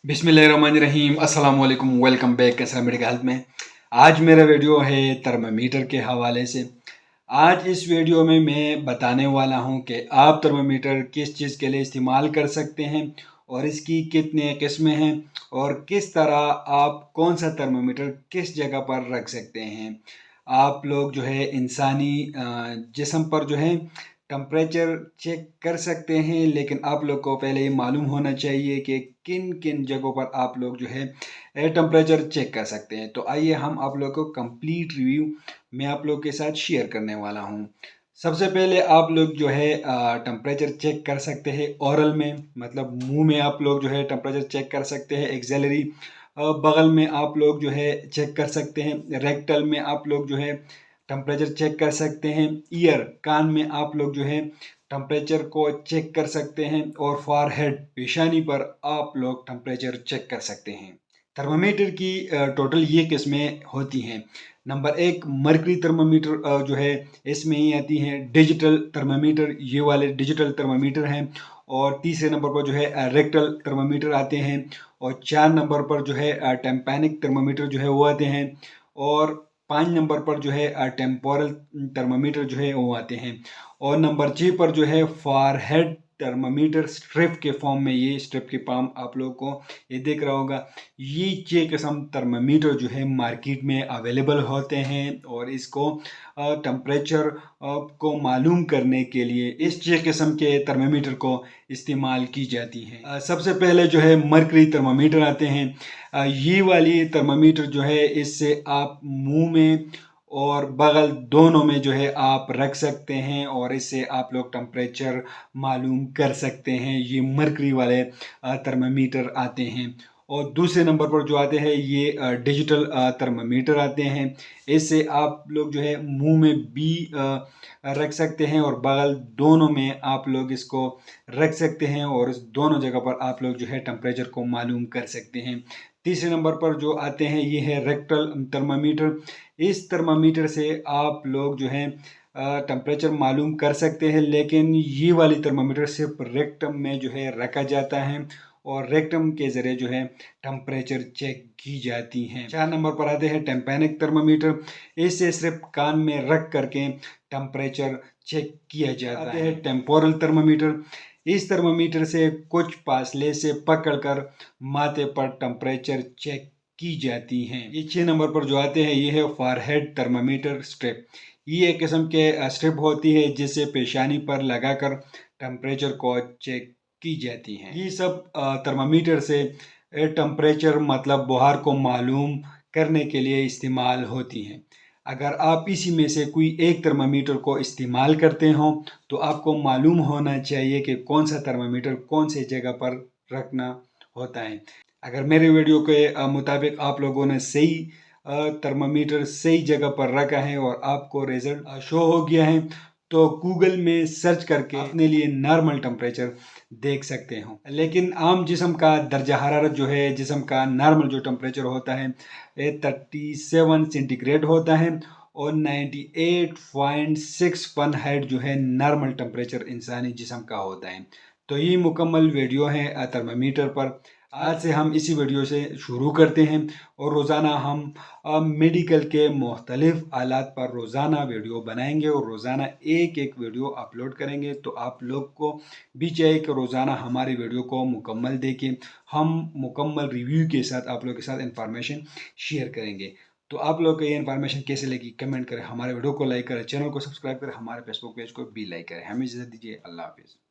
बिस्मिल्लाहिर्रहमानिर्रहीम अस्सलाम वालेकुम वेलकम बैक। कैसा मेडिकल हेल्थ में आज मेरा वीडियो है थर्मामीटर के हवाले से। आज इस वीडियो में मैं बताने वाला हूं कि आप थर्मामीटर किस चीज़ के लिए इस्तेमाल कर सकते हैं और इसकी कितने किस्में हैं और किस तरह आप कौन सा थर्मामीटर किस जगह पर रख सकते हैं। आप लोग जो है इंसानी जिस्म पर जो है टेम्परेचर चेक कर सकते हैं, लेकिन आप लोग को पहले ये मालूम होना चाहिए कि किन किन जगहों पर आप लोग जो है टेम्परेचर चेक कर सकते हैं। तो आइए हम आप लोग को कंप्लीट रिव्यू मैं आप लोग के साथ शेयर करने वाला हूँ। सबसे पहले आप लोग जो है टेम्परेचर चेक कर सकते हैं ओरल में, मतलब मुंह में आप लोग जो है टेम्परेचर चेक कर सकते हैं। एक्सेलरी बगल में आप लोग जो है चेक कर सकते हैं। रेक्टल में आप लोग जो है टेम्परेचर चेक कर सकते हैं। ईयर कान में आप लोग जो है टेम्परेचर को चेक कर सकते हैं और फॉरहेड पेशानी पर आप लोग टेम्परेचर चेक कर सकते हैं। थर्मामीटर की टोटल ये किस्में होती हैं। नंबर एक मर्करी थर्मामीटर जो है इसमें ही आती हैं। डिजिटल थर्मामीटर ये वाले डिजिटल थर्मामीटर हैं। और तीसरे नंबर पर जो है रेक्टल थर्मामीटर आते हैं। और 4 नंबर पर जो है टेम्पैनिक थर्मामीटर जो है वो आते हैं। और 5 नंबर पर जो है टेम्पोरल थर्मामीटर जो है वो आते हैं। और नंबर 6 पर जो है फॉरहेड थर्मामीटर स्ट्रिप के फॉर्म में, ये स्ट्रिप के पाम आप लोगों को ये दिख रहा होगा। ये 6 किस्म थर्मामीटर जो है मार्केट में अवेलेबल होते हैं और इसको टेम्परेचर को मालूम करने के लिए इस 6 किस्म के थर्मामीटर को इस्तेमाल की जाती है। सबसे पहले जो है मर्करी थर्मामीटर आते हैं। ये वाली थर्मामीटर जो है इससे आप मुंह में और बगल दोनों में जो है आप रख सकते हैं और इससे आप लोग टेम्परेचर मालूम कर सकते हैं। ये मर्करी वाले थर्मामीटर आते हैं। और दूसरे नंबर पर जो आते हैं ये डिजिटल थर्मामीटर आते हैं। इससे आप लोग जो है मुंह में भी रख सकते हैं और बगल दोनों में आप लोग इसको रख सकते हैं और इस दोनों जगह पर आप लोग जो है टेम्परेचर को मालूम कर सकते हैं। तीसरे नंबर पर जो आते हैं ये है रेक्टल थर्मामीटर। इस थर्मामीटर से आप लोग जो है टेम्परेचर मालूम कर सकते हैं, लेकिन ये वाली थर्मामीटर सिर्फ रेक्टम में जो है रखा जाता है और रेक्टम के जरिए जो है टेम्परेचर चेक की जाती हैं। 4 नंबर पर आते हैं टेम्पैनिक थर्मामीटर। इससे सिर्फ कान में रख करके टेम्परेचर चेक किया जाता है। Temporal thermometer. इस थर्मामीटर से कुछ फासले से पकड़कर माथे पर टेम्परेचर चेक की जाती हैं। ये 6 नंबर पर जो आते हैं ये है फॉरहेड थर्मामीटर स्ट्रिप। ये एक किस्म के स्ट्रिप होती है जिसे पेशानी पर लगाकर टेम्परेचर को चेक की जाती हैं। ये सब थर्मामीटर से टेम्परेचर मतलब बुखार को मालूम करने के लिए इस्तेमाल होती हैं। अगर आप इसी में से कोई एक थर्मामीटर को इस्तेमाल करते हो तो आपको मालूम होना चाहिए कि कौन सा थर्मामीटर कौन से जगह पर रखना होता है। अगर मेरे वीडियो के मुताबिक आप लोगों ने सही थर्मामीटर सही जगह पर रखा है और आपको रिजल्ट शो हो गया है तो गूगल में सर्च करके अपने लिए नॉर्मल टेम्परेचर देख सकते हो। लेकिन आम जिस्म का दर्जा हरारत जो है, जिस्म का नॉर्मल जो टेम्परेचर होता है 37 सेंटीग्रेड होता है और 98.6 फahrenheit जो है नॉर्मल टेम्परेचर इंसानी जिस्म का होता है। तो ये मुकम्मल वीडियो है थर्मामीटर पर। आज से हम इसी वीडियो से शुरू करते हैं और रोज़ाना हम मेडिकल के मुख्तलिफ आलात पर रोज़ाना वीडियो बनाएंगे और रोज़ाना एक एक वीडियो अपलोड करेंगे। तो आप लोग को भी चाहिए कि रोज़ाना हमारी वीडियो को मुकम्मल देखें। हम मुकम्मल रिव्यू के साथ आप लोग के साथ इंफॉर्मेशन शेयर करेंगे। तो आप लोग को ये इन्फॉर्मेशन कैसे लगी कमेंट करें, हमारे वीडियो को लाइक करें, चैनल को सब्सक्राइब करें, हमारे फेसबुक पेज को भी लाइक करें। हमें इजाज़त दीजिए। अल्लाह हाफिज़।